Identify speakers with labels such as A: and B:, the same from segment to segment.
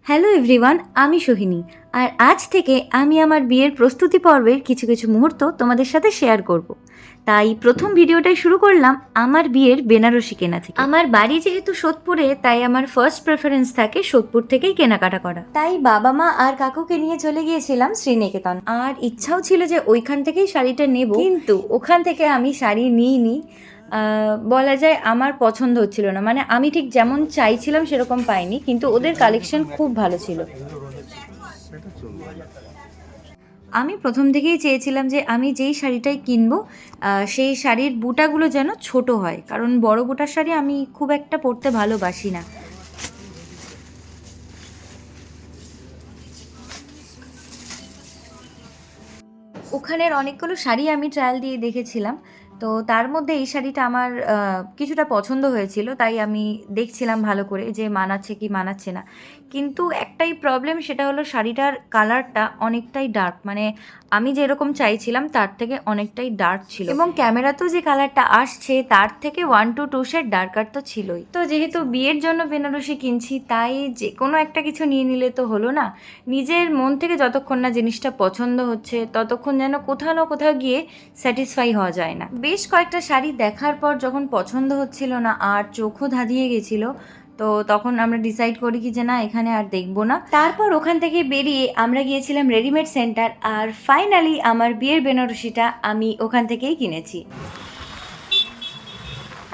A: Hello everyone, আমি সোহিনী। আর আজ থেকে আমি আমার বিয়ের প্রস্তুতি পর্বের কিছু কিছু মুহূর্ত তোমাদের সাথে শেয়ার করব। তাই প্রথম ভিডিওটাই শুরু করলাম আমার বিয়ের বেনারসি কেনা থেকে। আমার বাড়ি যেহেতু সোদপুরে, তাই আমার ফার্স্ট প্রেফারেন্স থাকে সোদপুর থেকেই কেনাকাটা করা। তাই বাবা মা আর কাকুকে নিয়ে চলে গিয়েছিলাম শ্রীনিকেতন। আর ইচ্ছাও ছিল যে ওইখান থেকেই শাড়িটা নেব, কিন্তু ওখান থেকে আমি শাড়ি নিইনি। বলা যায় আমার পছন্দ হচ্ছিল না, মানে আমি ঠিক যেমন চাইছিলাম সেরকম পাইনি, কিন্তু ওদের কালেকশন খুব ভালো ছিল। আমি প্রথম থেকেই চেয়েছিলাম যে আমি যেই শাড়িটাই কিনবো সেই শাড়ির বুটাগুলো যেন ছোট হয়, কারণ বড় বুটার শাড়ি আমি খুব একটা পরতে ভালোবাসি না। ওখানের অনেকগুলো শাড়ি আমি ট্রায়াল দিয়ে দেখেছিলাম, তো তার মধ্যে এই শাড়িটা আমার কিছুটা পছন্দ হয়েছিল, তাই আমি দেখছিলাম ভালো করে যে মানাচ্ছে কি মানাচ্ছে না। কিন্তু একটাই প্রবলেম, সেটা হলো শাড়িটার কালারটা অনেকটাই ডার্ক, মানে আমি যেরকম চাইছিলাম তার থেকে অনেকটাই ডার্ক ছিল, এবং ক্যামেরাতেও যে কালারটা আসছে তার থেকে 1 to 2 শেড ডার্কার তো ছিলই। তো যেহেতু বিয়ের জন্য বেনারসি কিনছি, তাই যে কোনো একটা কিছু নিয়ে নিলে তো হলো না। নিজের মন থেকে যতক্ষণ না জিনিসটা পছন্দ হচ্ছে ততক্ষণ যেন কোথাও না কোথাও গিয়ে স্যাটিসফাই হওয়া যায় না। বেশ কয়েকটা শাড়ি দেখার পর যখন পছন্দ হচ্ছিল না আর চোখও ধাঁধিয়ে গেছিল, তো তখন আমরা ডিসাইড করি কি যে না, এখানে আর দেখবো না। তারপর ওখান থেকে বেরিয়ে আমরা গিয়েছিলাম রেডিমেড সেন্টার, আর ফাইনালি আমার বিয়ের বেনারসিটা আমি ওখান থেকেই কিনেছি।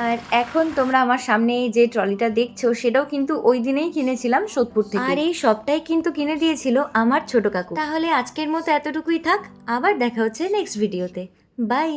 A: আর এখন তোমরা আমার সামনে যে ট্রলিটা দেখছো সেটাও কিন্তু ওই দিনেই কিনেছিলাম সোদপুর থেকে, আর এই সবটাই কিন্তু কিনে দিয়েছিল আমার ছোট কাকু। তাহলে আজকের মতো এতটুকুই থাক, আবার দেখা হচ্ছে নেক্সট ভিডিওতে। বাই।